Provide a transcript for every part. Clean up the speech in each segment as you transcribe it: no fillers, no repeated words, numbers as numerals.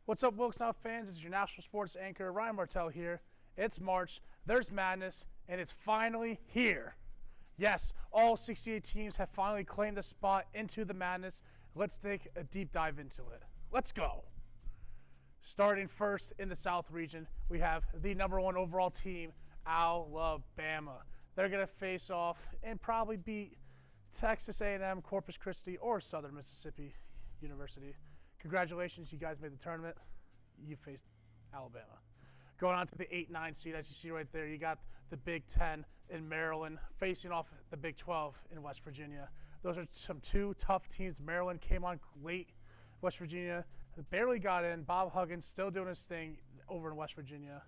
What's up, Wilkes fans? It's your national sports anchor, Ryan Martel here. It's March, there's madness, and it's finally here. Yes, all 68 teams have finally claimed a spot into the madness. Let's take a deep dive into it. Let's go. Starting first in the South region, we have the #1 overall team, Alabama. They're going to face off and probably beat Texas A&M, Corpus Christi, or Southern Mississippi University. Congratulations, you guys made the tournament. You faced Alabama. Going on to the 8-9 seed, as you see right there, you got the Big Ten in Maryland facing off the Big 12 in West Virginia. Those are some two tough teams. Maryland came on late. West Virginia barely got in. Bob Huggins still doing his thing over in West Virginia.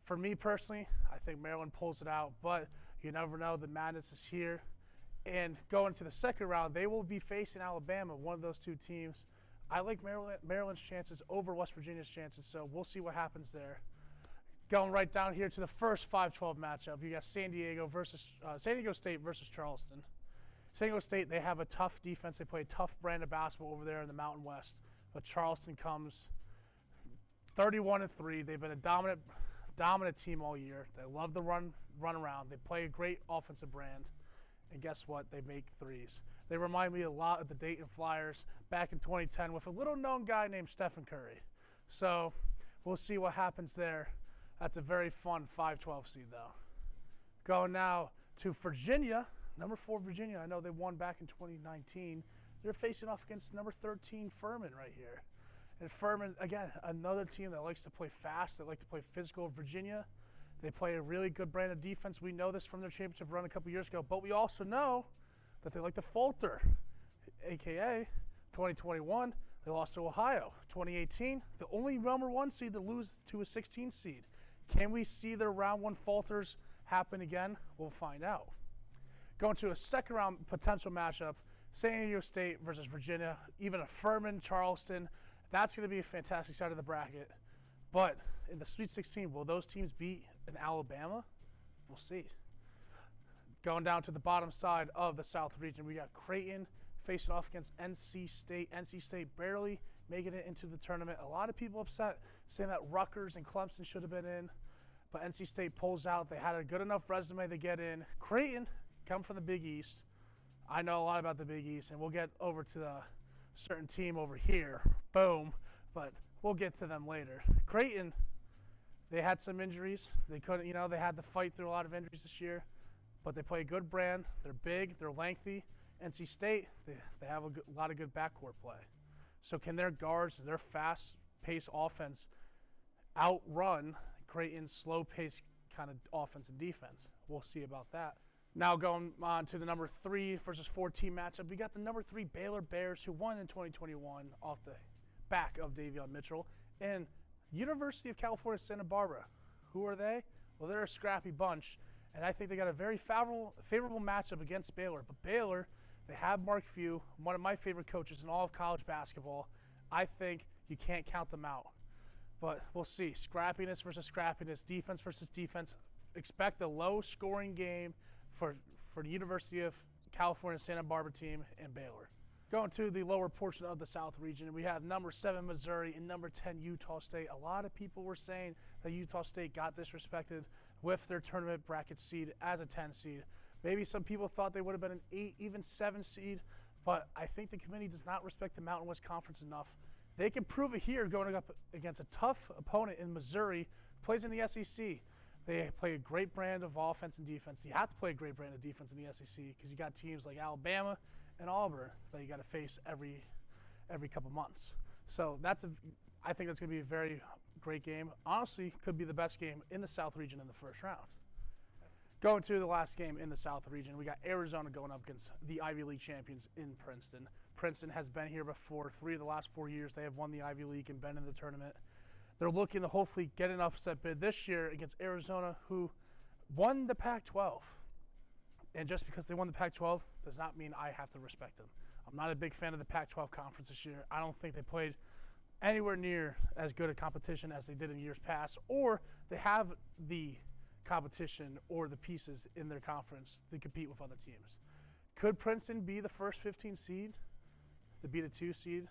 For me personally, I think Maryland pulls it out, but you never know. The madness is here. And going to the second round, they will be facing Alabama, one of those two teams. I like Maryland's chances over West Virginia's chances, so we'll see what happens there. Going right down here to the first 5-12 matchup, you got San Diego State versus Charleston. San Diego State, they have a tough defense. They play a tough brand of basketball over there in the Mountain West. But Charleston comes 31-3. They've been a dominant team all year. They love the run around. They play a great offensive brand. And guess what? They make threes. They remind me a lot of the Dayton Flyers back in 2010 with a little-known guy named Stephen Curry. So we'll see what happens there. That's a very fun 5-12 seed, though. Going now to Virginia, #4 Virginia. I know they won back in 2019. They're facing off against #13 Furman right here. And Furman, again, another team that likes to play fast. They like to play physical. Virginia, they play a really good brand of defense. We know this from their championship run a couple years ago, but we also know that they like to falter, a.k.a. 2021, they lost to Ohio. 2018, the only #1 seed to lose to a 16 seed. Can we see their round one falters happen again? We'll find out. Going to a second round potential matchup, San Diego State versus Virginia, even a Furman, Charleston. That's going to be a fantastic side of the bracket. But in the Sweet 16, will those teams beat an Alabama? We'll see. Going down to the bottom side of the South region, we got Creighton facing off against NC State. NC State barely making it into the tournament. A lot of people upset saying that Rutgers and Clemson should have been in, but NC State pulls out. They had a good enough resume to get in. Creighton come from the Big East. I know a lot about the Big East, and we'll get over to the certain team over here. Boom. But we'll get to them later. Creighton, they had some injuries. They couldn't, they had to fight through a lot of injuries this year, but they play a good brand. They're big, they're lengthy. NC State, they have a lot of good backcourt play. So can their guards, their fast-paced offense outrun Creighton's slow-paced kind of offense and defense? We'll see about that. Now going on to the #3 versus 4 team matchup, we got the #3 Baylor Bears, who won in 2021 off the back of Davion Mitchell, and University of California, Santa Barbara. Who are they? Well, they're a scrappy bunch, and I think they got a very favorable matchup against Baylor. But Baylor, they have Mark Few, one of my favorite coaches in all of college basketball. I think you can't count them out. But we'll see. Scrappiness versus scrappiness, defense versus defense. Expect a low-scoring game for the University of California, Santa Barbara team and Baylor. Going to the lower portion of the South region, we have #7 Missouri and #10 Utah State. A lot of people were saying that Utah State got disrespected with their tournament bracket seed as a 10 seed. Maybe some people thought they would have been an 8, even 7 seed, but I think the committee does not respect the Mountain West Conference enough. They can prove it here going up against a tough opponent in Missouri, who plays in the SEC. They play a great brand of offense and defense. You have to play a great brand of defense in the SEC because you got teams like Alabama and Auburn that you got to face every couple months. So I think that's going to be a very great game. Honestly, could be the best game in the South region in the first round. Going to the last game in the South region, we got Arizona going up against the Ivy League champions in Princeton. Princeton has been here before. 3 of the last 4 years they have won the Ivy League and been in the tournament. They're looking to hopefully get an upset bid this year against Arizona, who won the Pac-12. And just because they won the Pac-12 does not mean I have to respect them. I'm not a big fan of the Pac-12 conference this year. I don't think they played anywhere near as good a competition as they did in years past, or they have the competition or the pieces in their conference to compete with other teams. Could Princeton be the first 15 seed to beat a 2 seed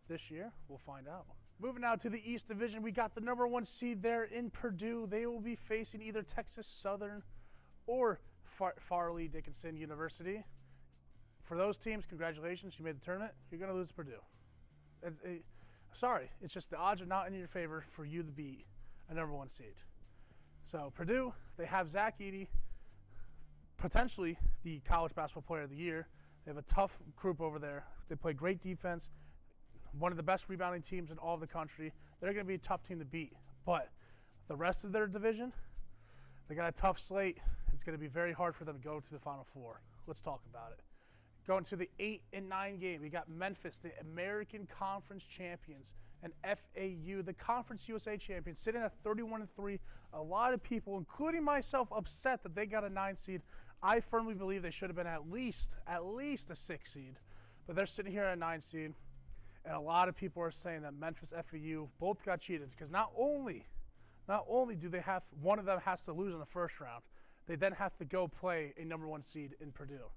this year? We'll find out. Moving now to the East Division, we got the #1 seed there in Purdue. They will be facing either Texas Southern or Farley Dickinson University. For those teams, congratulations, you made the tournament. You're going to lose to Purdue. Sorry, it's just the odds are not in your favor for you to be a #1 seed. So Purdue, they have Zach Edey, potentially the college basketball player of the year. They have a tough group over there. They play great defense, one of the best rebounding teams in all of the country. They're going to be a tough team to beat. But the rest of their division, they got a tough slate. It's going to be very hard for them to go to the Final Four. Let's talk about it. Going to the 8 and 9 game, we got Memphis, the American Conference champions, and FAU, the Conference USA champions, sitting at 31-3. A lot of people, including myself, upset that they got a 9 seed. I firmly believe they should have been at least a 6 seed, but they're sitting here at a 9 seed. And a lot of people are saying that Memphis, FAU both got cheated because not only do they have one of them has to lose in the first round, they then have to go play a #1 seed in Purdue.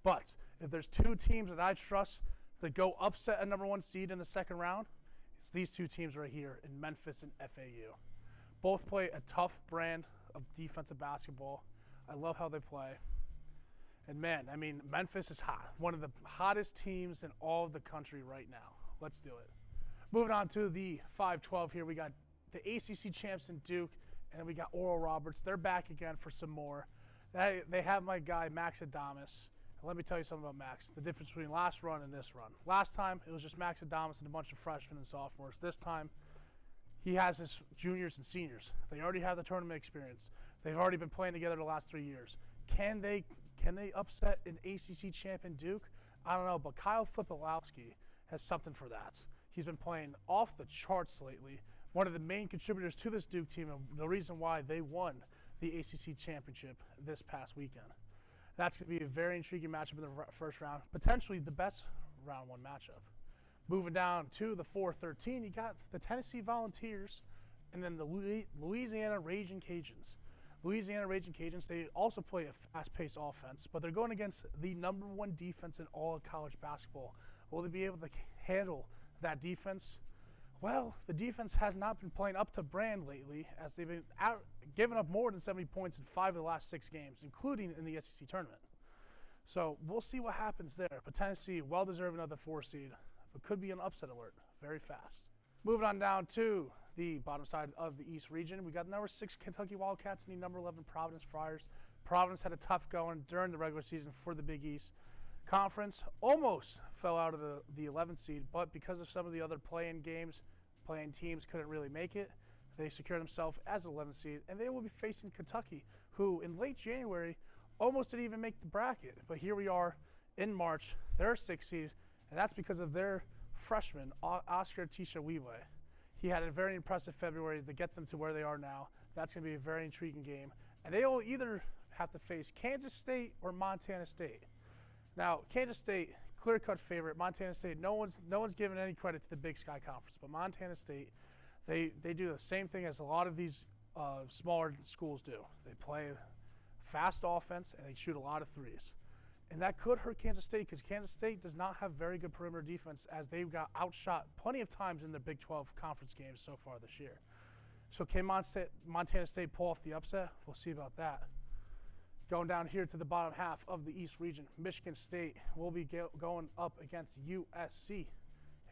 But if there's two teams that I trust to go upset a #1 seed in the second round, it's these two teams right here in Memphis and FAU. Both play a tough brand of defensive basketball. I love how they play. And man, I mean, Memphis is hot. One of the hottest teams in all of the country right now. Let's do it. Moving on to the 5-12 here, we got the ACC champs in Duke, and then we got Oral Roberts. They're back again for some more. They have my guy, Max Adamas. And let me tell you something about Max, the difference between last run and this run. Last time, it was just Max Adamas and a bunch of freshmen and sophomores. This time, he has his juniors and seniors. They already have the tournament experience. They've already been playing together the last 3 years. Can they upset an ACC champ in Duke? I don't know, but Kyle Flipolowski has something for that. He's been playing off the charts lately. One of the main contributors to this Duke team and the reason why they won the ACC championship this past weekend. That's going to be a very intriguing matchup in the first round, potentially the best round 1 matchup. Moving down to the 4-13, you got the Tennessee Volunteers and then the Louisiana Raging Cajuns. Louisiana Raging Cajuns, they also play a fast-paced offense, but they're going against the #1 defense in all of college basketball. Will they be able to handle that defense? Well, the defense has not been playing up to brand lately, as they've been giving up more than 70 points in 5 of the last 6 games, including in the SEC tournament. So we'll see what happens there. But Tennessee, well-deserving of the 4 seed, but could be an upset alert very fast. Moving on down to the bottom side of the East region, we got #6 Kentucky Wildcats and the #11 Providence Friars. Providence had a tough going during the regular season for the Big East Conference. Almost fell out of the 11th seed, but because of some of the other play-in games, playing teams couldn't really make it. They secured themselves as an 11th seed, and they will be facing Kentucky, who in late January almost didn't even make the bracket. But here we are in March, they're a 6th seed, and that's because of their freshman, Oscar Tishawiwe. He had a very impressive February to get them to where they are now. That's going to be a very intriguing game. And they will either have to face Kansas State or Montana State. Now, Kansas State, clear-cut favorite. Montana State, no one's giving any credit to the Big Sky Conference, but Montana State, they do the same thing as a lot of these smaller schools do. They play fast offense, and they shoot a lot of threes. And that could hurt Kansas State because Kansas State does not have very good perimeter defense, as they've got outshot plenty of times in their Big 12 conference games so far this year. So can Montana State pull off the upset? We'll see about that. Going down here to the bottom half of the East region, Michigan State will be going up against USC.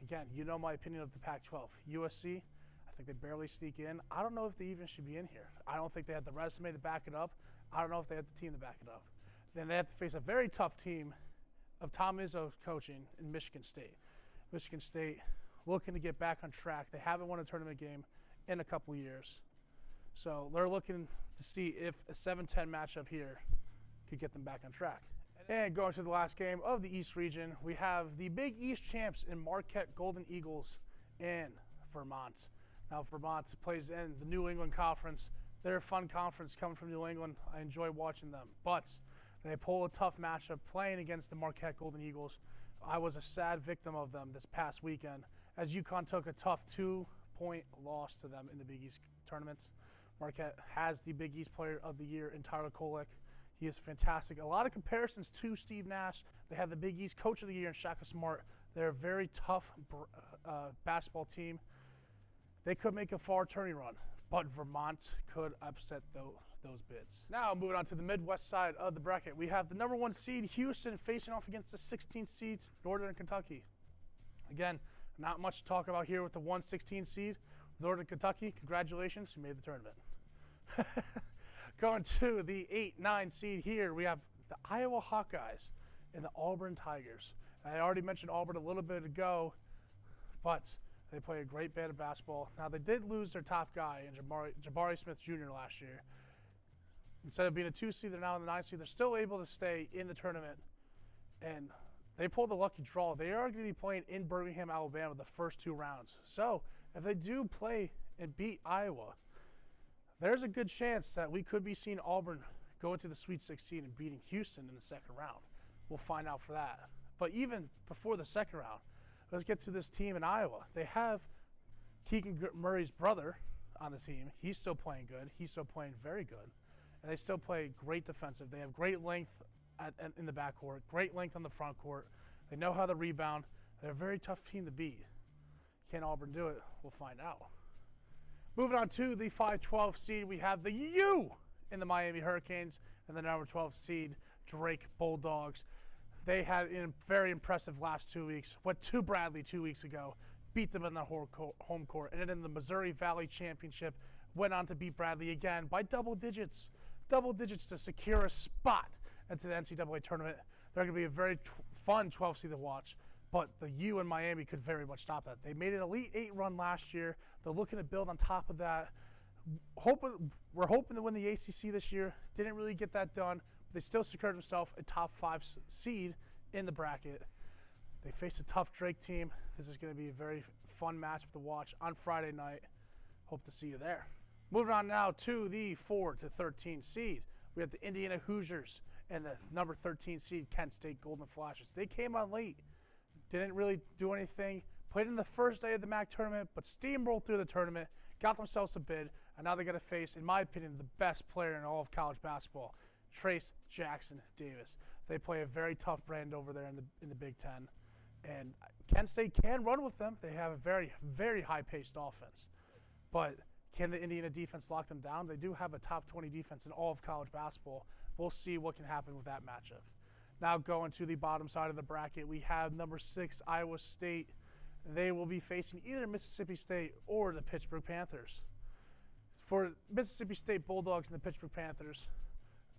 Again, you know my opinion of the Pac-12. USC, I think they barely sneak in. I don't know if they even should be in here. I don't think they have the resume to back it up. I don't know if they have the team to back it up. Then they have to face a very tough team of Tom Izzo's coaching in Michigan State. Michigan State looking to get back on track. They haven't won a tournament game in a couple years. So they're looking to see if a 7-10 matchup here could get them back on track. And going to the last game of the East region, we have the Big East champs in Marquette Golden Eagles in Vermont. Now Vermont plays in the New England Conference. They're a fun conference coming from New England. I enjoy watching them. But they pull a tough matchup playing against the Marquette Golden Eagles. I was a sad victim of them this past weekend, as UConn took a tough 2-point loss to them in the Big East tournament. Marquette has the Big East Player of the Year in Tyler Kolek. He is fantastic. A lot of comparisons to Steve Nash. They have the Big East Coach of the Year in Shaka Smart. They're a very tough basketball team. they could make a far tourney run, but Vermont could upset those bids. Now moving on to the Midwest side of the bracket, we have the number 1 seed Houston facing off against the 16th seed Northern Kentucky. Again, not much to talk about here with the 116 seed Northern Kentucky. Congratulations, you made the tournament. Going to the 8-9 seed here, we have the Iowa Hawkeyes and the Auburn Tigers. I already mentioned Auburn a little bit ago, but they play a great band of basketball. Now, they did lose their top guy in Jabari Smith Jr. last year. Instead of being a 2 seed, they're now in the 9 seed. They're still able to stay in the tournament, and they pulled a lucky draw. They are going to be playing in Birmingham, Alabama, the first 2 rounds. So if they do play and beat Iowa, there's a good chance that we could be seeing Auburn go into the Sweet 16 and beating Houston in the second round. We'll find out for that. But even before the second round, let's get to this team in Iowa. They have Keegan Murray's brother on the team. He's still playing good. He's still playing very good. And they still play great defensive. They have great length in the backcourt, great length on the front court. They know how to rebound. They're a very tough team to beat. Can Auburn do it? We'll find out. Moving on to the 5-12 seed, we have the U in the Miami Hurricanes and the number 12 seed Drake Bulldogs. They had a very impressive last 2 weeks. Went to Bradley 2 weeks ago, beat them in the home court, and then in the Missouri Valley Championship, went on to beat Bradley again by double digits to secure a spot into the NCAA tournament. They're going to be a very fun 12 seed to watch, but the U in Miami could very much stop that. They made an Elite 8 run last year. They're looking to build on top of that. We're hoping to win the ACC this year. Didn't really get that done. They still secured themselves a top 5 seed in the bracket. They face a tough Drake team. This is going to be a very fun matchup to watch on Friday night. Hope to see you there. Moving on now to the 4-13 seed. We have the Indiana Hoosiers and the number 13 seed Kent State Golden Flashes. They came on late. Didn't really do anything. Played in the first day of the MAC tournament, but steamrolled through the tournament, got themselves a bid, and now they're going to face, in my opinion, the best player in all of college basketball, Trace Jackson Davis. They play a very tough brand over there in the Big Ten, and Kent State can run with them. They have a very, very high-paced offense, but can the Indiana defense lock them down? They do have a top 20 defense in all of college basketball. We'll see what can happen with that matchup. Now going to the bottom side of the bracket, we have number 6 Iowa State. They will be facing either Mississippi State or the Pittsburgh Panthers. For Mississippi State Bulldogs and the Pittsburgh Panthers,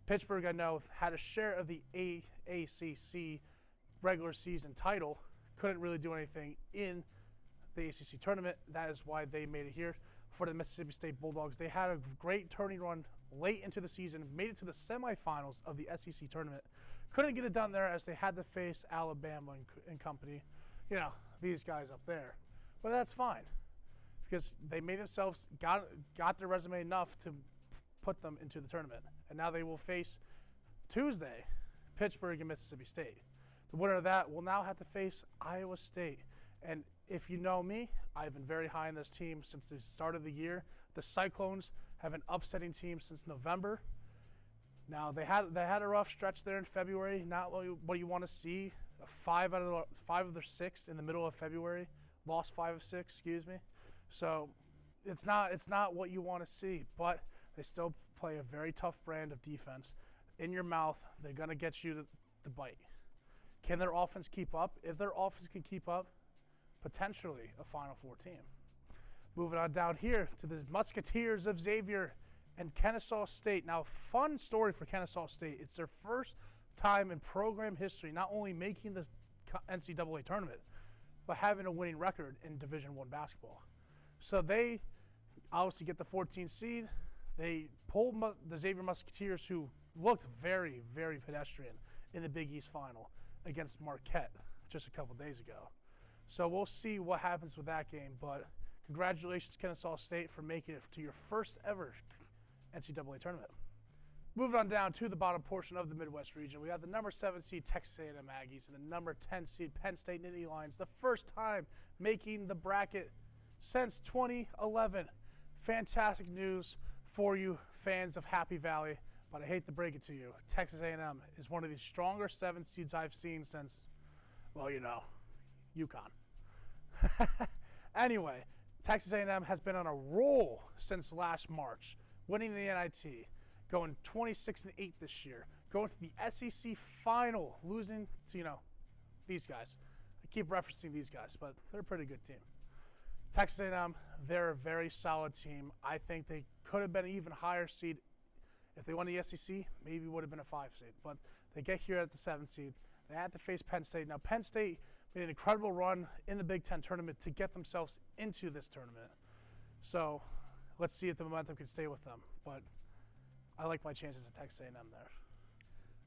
Pittsburgh, I know, had a share of the AACC regular season title. Couldn't really do anything in the ACC tournament. That is why they made it here. For the Mississippi State Bulldogs, they had a great turning run late into the season, made it to the semifinals of the SEC tournament. Couldn't get it done there as they had to face Alabama and company. You know, these guys up there. But that's fine because they made themselves, got their resume enough to put them into the tournament. And now they will face Tuesday, Pittsburgh and Mississippi State. The winner of that will now have to face Iowa State. And if you know me, I've been very high on this team since the start of the year. The Cyclones have an upsetting team since November. Now, they had a rough stretch there in February, not what you want to see. 5 of their 6 in the middle of February, lost 5 of 6, excuse me. So it's not what you want to see, but they still play a very tough brand of defense. In your mouth, they're going to get you to bite. Can their offense keep up? If their offense can keep up, potentially a Final Four team. Moving on down here to the Musketeers of Xavier and Kennesaw State. Now, fun story for Kennesaw State. It's their first time in program history not only making the NCAA tournament, but having a winning record in Division I basketball. So they obviously get the 14th seed. They pulled the Xavier Musketeers, who looked very, very pedestrian in the Big East final against Marquette just a couple days ago. So we'll see what happens with that game, but congratulations, Kennesaw State, for making it to your first ever NCAA tournament. Moving on down to the bottom portion of the Midwest region, we have the number 7 seed Texas A&M Aggies and the number 10 seed Penn State Nittany Lions, the first time making the bracket since 2011. Fantastic news for you fans of Happy Valley, but I hate to break it to you. Texas A&M is one of the stronger 7 seeds I've seen since, well, you know, UConn. Anyway, Texas A&M has been on a roll since last March, winning the NIT, going 26-8 this year, going to the SEC final, losing to, these guys. I keep referencing these guys, but they're a pretty good team. Texas A&M, they're a very solid team. I think they could have been an even higher seed. If they won the SEC, maybe would have been a 5 seed. But they get here at the 7 seed. They had to face Penn State. Now, Penn State made an incredible run in the Big Ten tournament to get themselves into this tournament. So let's see if the momentum can stay with them. But I like my chances at Texas A&M there.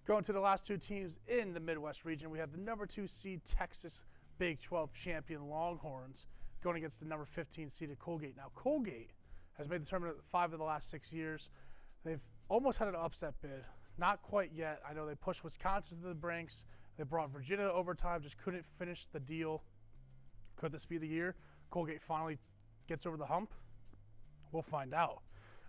Going to the last 2 teams in the Midwest region, we have the number 2 seed Texas Big 12 champion Longhorns going against the number 15 seeded Colgate. Now, Colgate has made the tournament 5 of the last 6 years. They've almost had an upset bid. Not quite yet. I know they pushed Wisconsin to the brinks. They brought Virginia to overtime, just couldn't finish the deal. Could this be the year Colgate finally gets over the hump? We'll find out.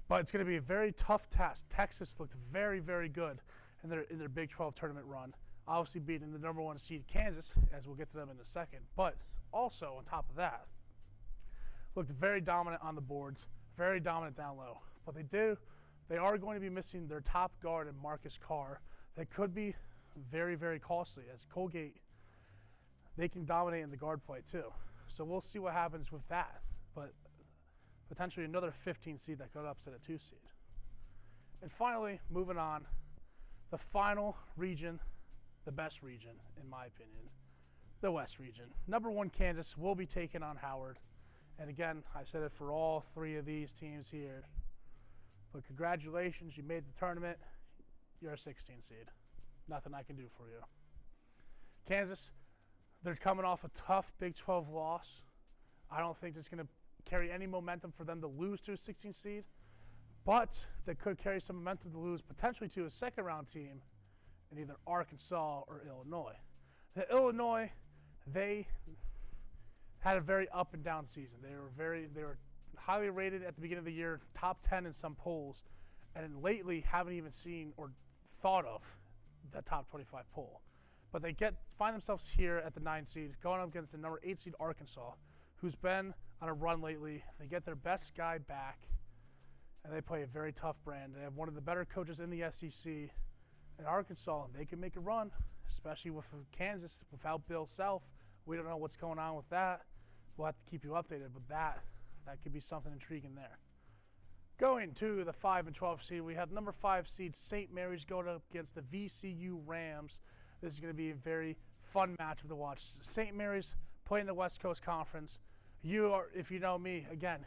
But it's going to be a very tough task. Texas looked very, very good in their Big 12 tournament run. Obviously beating the number 1 seed Kansas, as we'll get to them in a second. But also, on top of that, looked very dominant on the boards, very dominant down low. But they are going to be missing their top guard in Marcus Carr. That could be very, very costly, as Colgate, they can dominate in the guard play too. So we'll see what happens with that. But potentially another 15 seed that could upset a 2 seed. And finally, moving on, the final region, the best region, in my opinion, the West region. Number 1 Kansas will be taking on Howard. And again, I've said it for all 3 of these teams here. But congratulations, you made the tournament. You're a 16 seed. Nothing I can do for you. Kansas, they're coming off a tough Big 12 loss. I don't think it's going to carry any momentum for them to lose to a 16 seed. But they could carry some momentum to lose potentially to a second-round team in either Arkansas or Illinois. The Illinois, they had a very up and down season. They were highly rated at the beginning of the year, top 10 in some polls, and then lately haven't even seen or thought of the top 25 poll. But they find themselves here at the 9 seed, going up against the number 8 seed Arkansas, who's been on a run lately. They get their best guy back, and they play a very tough brand. They have one of the better coaches in the SEC. In Arkansas, they can make a run, especially with Kansas without Bill Self. We don't know what's going on with that. We'll have to keep you updated, but that could be something intriguing there. Going to the 5 and 12 seed, we have number 5 seed St. Mary's going up against the VCU Rams. This is going to be a very fun matchup to watch. St. Mary's playing the West Coast Conference. If you know me, again,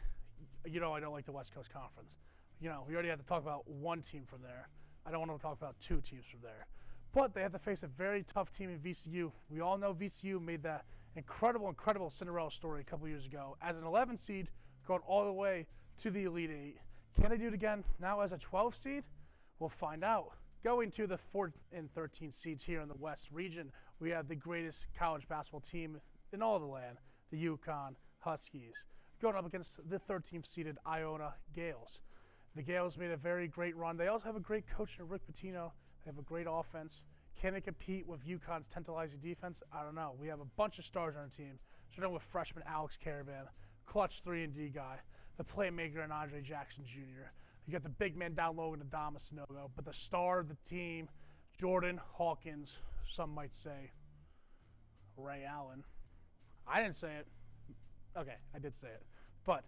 you know I don't like the West Coast Conference. We already have to talk about 1 team from there. I don't want to talk about 2 teams from there. But they have to face a very tough team in VCU. We all know VCU made that incredible Cinderella story a couple years ago as an 11 seed going all the way to the Elite 8. Can they do it again now as a 12 seed? We'll find out. Going to the 4 and 13 seeds here in the West region, we have the greatest college basketball team in all the land, the UConn Huskies, going up against the 13th seeded Iona Gales. The Gales made a very great run. They also have a great coach in Rick Pitino. They have a great offense. Can they compete with UConn's tantalizing defense? I don't know. We have a bunch of stars on our team, starting with freshman Alex Caravan, clutch 3-and-D guy, the playmaker and Andre Jackson Jr. You got the big man down low in Adama Sinogo, but the star of the team, Jordan Hawkins, some might say Ray Allen. I didn't say it. Okay, I did say it. But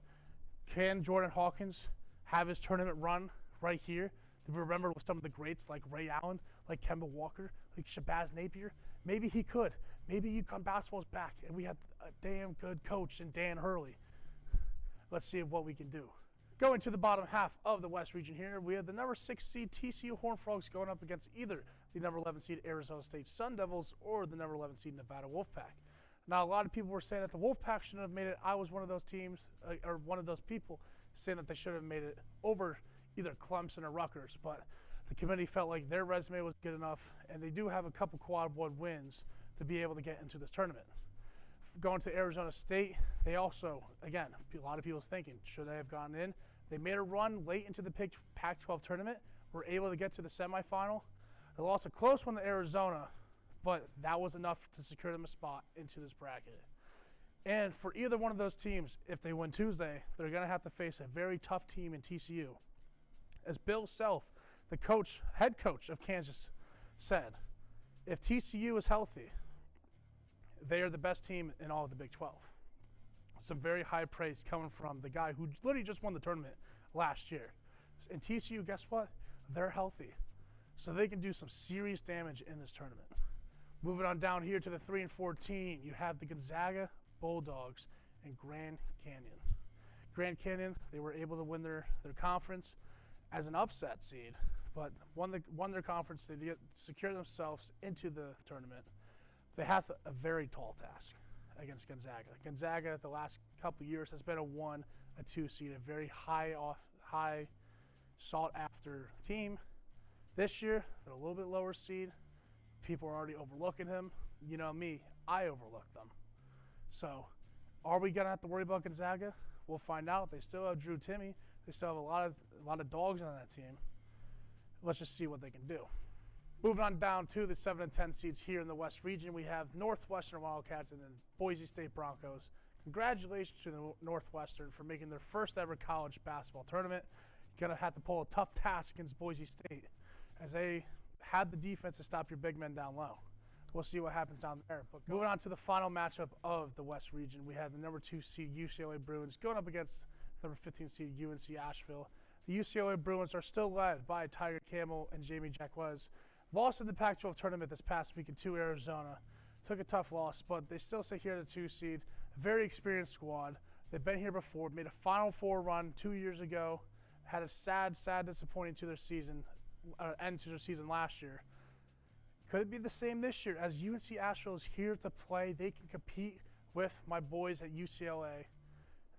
can Jordan Hawkins have his tournament run right here? To be remembered with some of the greats like Ray Allen, like Kemba Walker, like Shabazz Napier? Maybe he could. Maybe UConn basketball's back and we have a damn good coach in Dan Hurley. Let's see what we can do. Going to the bottom half of the West region here, we have the number 6 seed TCU Horned Frogs going up against either the number 11 seed Arizona State Sun Devils or the number 11 seed Nevada Wolfpack. Now, a lot of people were saying that the Wolfpack shouldn't have made it. I was one of those teams, or one of those people, saying that they should have made it over either Clemson or Rutgers, but the committee felt like their resume was good enough, and they do have a couple quad one wins to be able to get into this tournament. Going to Arizona State, they also, again, a lot of people's thinking, should they have gone in? They made a run late into the Pac-12 tournament, were able to get to the semifinal. They lost a close one to Arizona, but that was enough to secure them a spot into this bracket. And for either one of those teams, if they win Tuesday, they're going to have to face a very tough team in TCU. As Bill Self, the head coach of Kansas, said, if TCU is healthy, they are the best team in all of the Big 12. Some very high praise coming from the guy who literally just won the tournament last year. And TCU, guess what? They're healthy. So they can do some serious damage in this tournament. Moving on down here to the 3 and 14, you have the Gonzaga Bulldogs and Grand Canyon. Grand Canyon, they were able to win their conference as an upset seed, but won their conference to secure themselves into the tournament. They have a very tall task against Gonzaga. Gonzaga, the last couple of years, has been a 1, a 2 seed, a very high sought-after team. This year, they're a little bit lower seed. People are already overlooking him. You know me, I overlook them. So, are we gonna have to worry about Gonzaga? We'll find out. They still have Drew Timme. They still have a lot of dogs on that team. Let's just see what they can do. Moving on down to the 7 and 10 seeds here in the West region, we have Northwestern Wildcats and then Boise State Broncos. Congratulations to the Northwestern for making their first ever college basketball tournament. Gonna have to pull a tough task against Boise State, as they had the defense to stop your big men down low. We'll see what happens down there. But moving on to the final matchup of the West region, we have the number 2 seed UCLA Bruins going up against number 15 seed UNC Asheville. The UCLA Bruins are still led by Tiger Campbell and Jamie Jacquez. Lost in the Pac-12 tournament this past week to Arizona. Took a tough loss, but they still sit here at the 2 seed. A very experienced squad. They've been here before, made a Final Four run 2 years ago. Had a sad disappointing to their season, end to their season last year. Could it be the same this year? As UNC Asheville is here to play, they can compete with my boys at UCLA.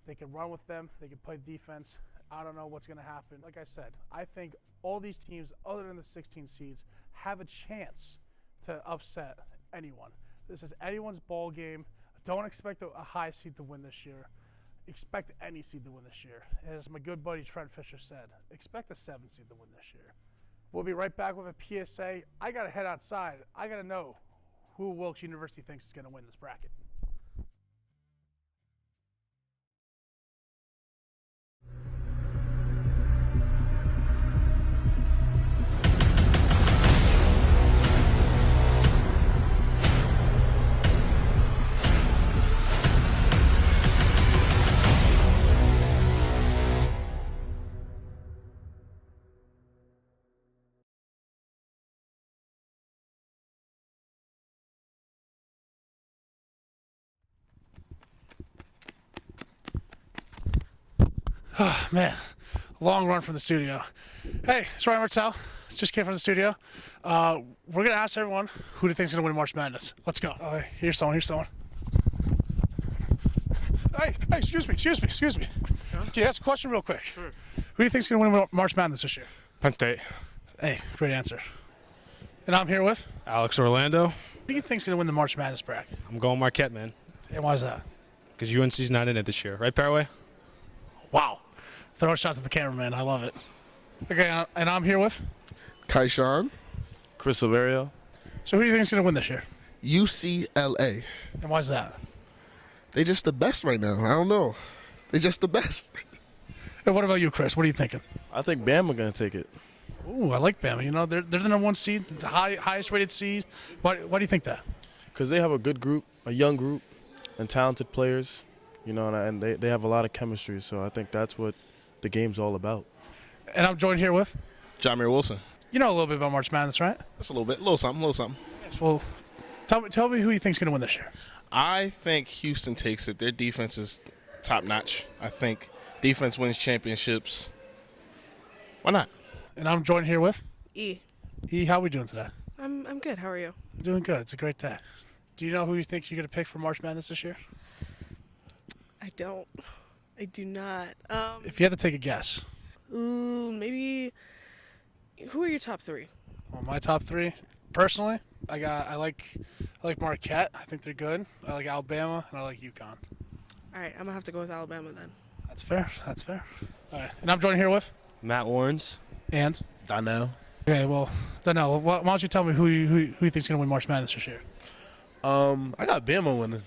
They can run with them. They can play defense. I don't know what's going to happen. Like I said, I think all these teams, other than the 16 seeds, have a chance to upset anyone. This is anyone's ball game. Don't expect a high seed to win this year. Expect any seed to win this year. As my good buddy Trent Fisher said, expect a 7 seed to win this year. We'll be right back with a PSA. I got to head outside. I got to know who Wilkes University thinks is going to win this bracket. Oh, man, long run from the studio. Hey, it's Ryan Martel. Just came from the studio. We're going to ask everyone who do you think is going to win March Madness. Let's go. Oh, here's someone. Hey, excuse me. Huh? Can you ask a question real quick? Sure. Who do you think is going to win March Madness this year? Penn State. Hey, great answer. And I'm here with? Alex Orlando. Who do you think is going to win the March Madness bracket? I'm going Marquette, man. And why is that? Because UNC's not in it this year. Right, Paraway? Wow. Throwing shots at the cameraman. I love it. Okay, and I'm here with? Kaishan. Chris Silverio. So who do you think is going to win this year? UCLA. And why is that? They just the best right now. I don't know. They just the best. And what about you, Chris? What are you thinking? I think Bama going to take it. Ooh, I like Bama. You know, they're the number 1 seed, the highest rated seed. Why do you think that? Because they have a good group, a young group, and talented players. You know, and they have a lot of chemistry. So I think that's what the game's all about. And I'm joined here with? Jameer Wilson. You know a little bit about March Madness, right? That's a little something. Yes, well, tell me who you think's going to win this year. I think Houston takes it. Their defense is top notch. I think defense wins championships. Why not? And I'm joined here with? E. E, how are we doing today? I'm good. How are you? Doing good. It's a great day. Do you know who you think you're going to pick for March Madness this year? I don't. I do not. If you had to take a guess. Ooh, maybe. Who are your top 3? Well, my top 3, personally, I like Marquette. I think they're good. I like Alabama and I like UConn. All right, I'm gonna have to go with Alabama then. That's fair. All right, and I'm joined here with Matt Warrens. And Donnell. Okay, well, Donnell, why don't you tell me who you think is going to win March Madness this year? I got Bama winning.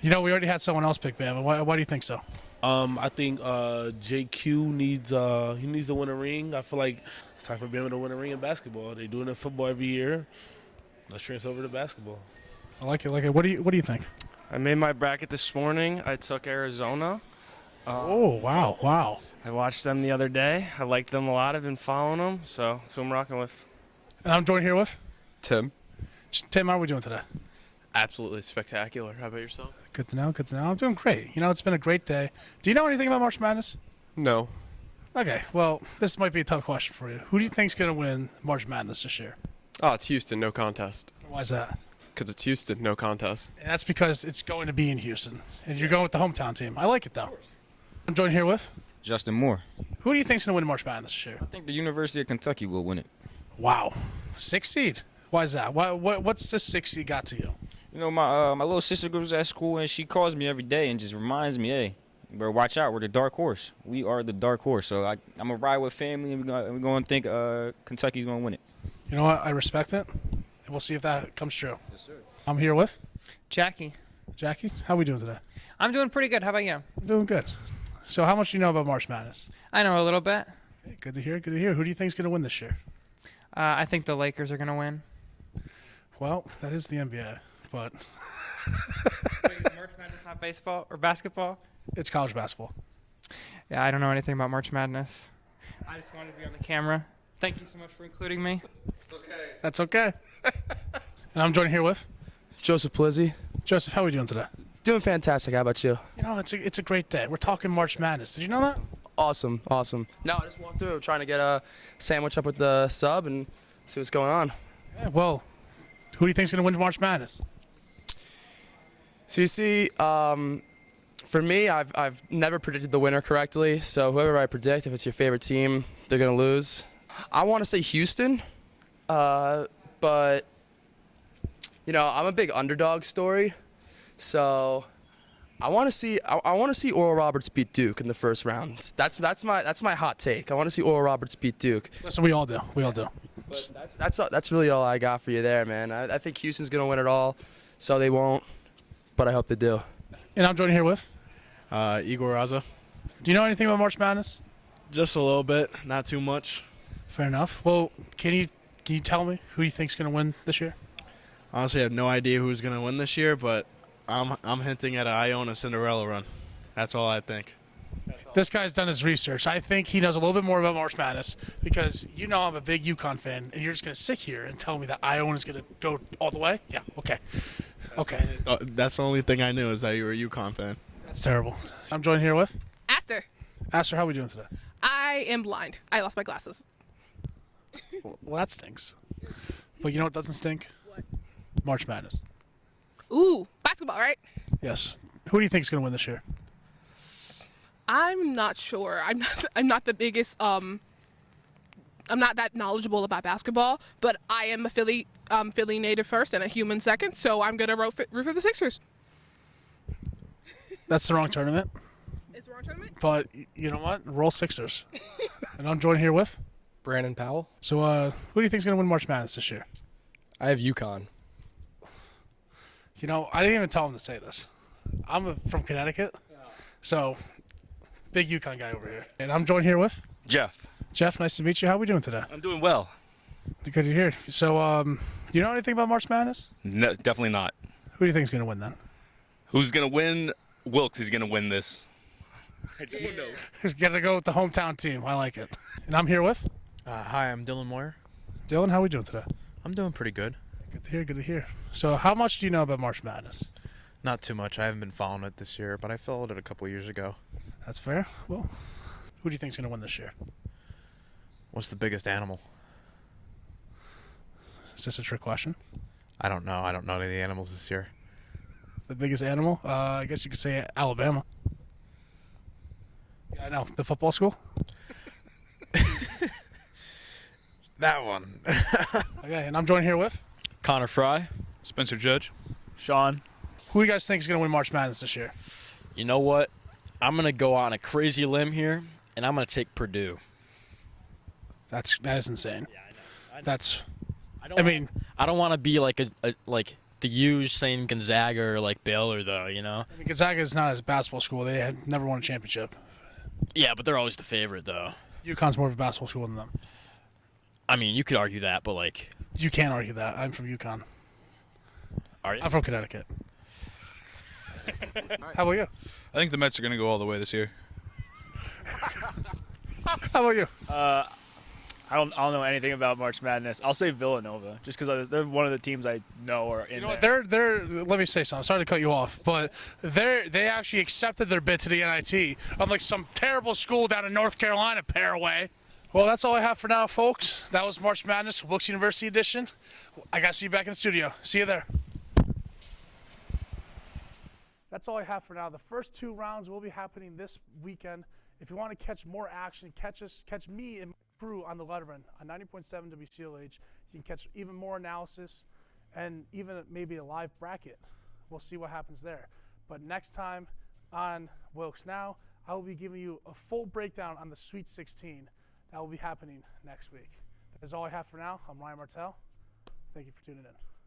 You know, we already had someone else pick Bama. Why do you think so? I think JQ needs to win a ring. I feel like it's time for Bama to win a ring in basketball. They do it in football every year. Let's transfer over to basketball. I like it. What do you think? I made my bracket this morning. I took Arizona. Oh, wow. I watched them the other day. I liked them a lot. I've been following them, so that's who I'm rocking with. And I'm joined here with Tim. Tim. How are we doing today? Absolutely spectacular. How about yourself? Good to know. I'm doing great. You know, it's been a great day. Do you know anything about March Madness? No. Okay, well, this might be a tough question for you. Who do you think's going to win March Madness this year? Oh, it's Houston, no contest. Why is that? Because it's Houston, no contest. And that's because it's going to be in Houston. And you're going with the hometown team. I like it, though. I'm joined here with Justin Moore. Who do you think's going to win March Madness this year? I think the University of Kentucky will win it. Wow. 6 seed. Why is that? What's this 6 seed got to you? You know, my little sister goes at school and she calls me every day and just reminds me, hey, bro, watch out. We're the dark horse. We are the dark horse. So I'm going to ride with family and we're going to think Kentucky's going to win it. You know what? I respect it. And we'll see if that comes true. Yes, sir. I'm here with Jackie. Jackie. How are we doing today? I'm doing pretty good. How about you? I'm doing good. So how much do you know about March Madness? I know a little bit. Okay, good to hear. Who do you think's going to win this year? I think the Lakers are going to win. Well, that is the NBA, but Wait, is March Madness not baseball or basketball? it's college basketball. Yeah, I don't know anything about March Madness. I just wanted to be on the camera. Thank you so much for including me. That's okay. And I'm joined here with Joseph Plizzi. Joseph. How are we doing today? Doing fantastic. How about you? You know, it's a great day. We're talking March Madness. Did you know that? Awesome. No, I just walked through trying to get a sandwich up with the sub and see what's going on. Yeah, well, who do you think's going to win March Madness? So you see, for me, I've never predicted the winner correctly. So whoever I predict, if it's your favorite team, they're going to lose. I want to say Houston, but, you know, I'm a big underdog story. So I want to see Oral Roberts beat Duke in the first round. That's my hot take. I want to see Oral Roberts beat Duke. Listen, we all do. But that's really all I got for you there, man. I think Houston's gonna win it all, so they won't, but I hope they do. And I'm joined here with Igor Raza. Do you know anything about March Madness? Just a little bit, not too much. Fair enough. Well, can you tell me who you think's going to win this year? Honestly, I have no idea who's going to win this year, but I'm hinting at an Iona Cinderella run. That's all I think. This guy's done his research. I think he knows a little bit more about March Madness because you know I'm a big UConn fan, and you're just going to sit here and tell me that Iona's going to go all the way? Yeah, okay. That's the only thing I knew is that you were a UConn fan. That's terrible. I'm joined here with Aster. Aster. How are we doing today? I am blind. I lost my glasses. Well, that stinks. But you know what doesn't stink? What? March Madness. Ooh, basketball, right? Yes. Who do you think's going to win this year? I'm not sure. I'm not the biggest I'm not that knowledgeable about basketball, but I am a Philly native first and a human second, so I'm gonna root for the Sixers. That's the wrong tournament. It's the wrong tournament? But you know what? Roll Sixers. And I'm joined here with Brandon Powell. So who do you think's going to win March Madness this year? I have UConn. You know, I didn't even tell him to say this. I'm from Connecticut, so big UConn guy over here. And I'm joined here with Jeff. Jeff, nice to meet you. How are we doing today? I'm doing well. Good to hear. So, do you know anything about March Madness? No, definitely not. Who do you think's going to win then? Who's going to win? Wilkes is going to win this. I don't know. He's got to go with the hometown team. I like it. And I'm here with Hi, I'm Dylan Moyer. Dylan. How are we doing today? I'm doing pretty good. Good to hear. So how much do you know about March Madness? Not too much. I haven't been following it this year, but I followed it a couple years ago. That's fair. Well, who do you think's going to win this year? What's the biggest animal? Is this a trick question? I don't know. I don't know any of the animals this year. The biggest animal? I guess you could say Alabama. Yeah, I know. The football school? That one. Okay, and I'm joined here with Connor Fry. Spencer Judge. Sean. Who do you guys think is going to win March Madness this year? You know what? I'm going to go on a crazy limb here, and I'm going to take Purdue. That is insane. Yeah, I know. I don't want to be like the U's saying Gonzaga or like Baylor, though. You know. I mean, Gonzaga is not a basketball school. They had never won a championship. Yeah, but they're always the favorite, though. UConn's more of a basketball school than them. I mean, you could argue that, but like. You can't argue that. I'm from UConn. Are you? I'm from Connecticut. How about you? I think the Mets are going to go all the way this year. How about you? I don't know anything about March Madness. I'll say Villanova, just because they're one of the teams I know are in You know what? there. They're. Let me say something. Sorry to cut you off, but they actually accepted their bid to the NIT, unlike some terrible school down in North Carolina, Paraway. Well, that's all I have for now, folks. That was March Madness, Wilkes University edition. I gotta see you back in the studio. See you there. That's all I have for now. The first 2 rounds will be happening this weekend. If you want to catch more action, catch me and my crew on the Letterman on 90.7 WCLH. You can catch even more analysis and even maybe a live bracket. We'll see what happens there. But next time on Wilkes Now, I will be giving you a full breakdown on the Sweet 16. That will be happening next week. That is all I have for now. I'm Ryan Martel. Thank you for tuning in.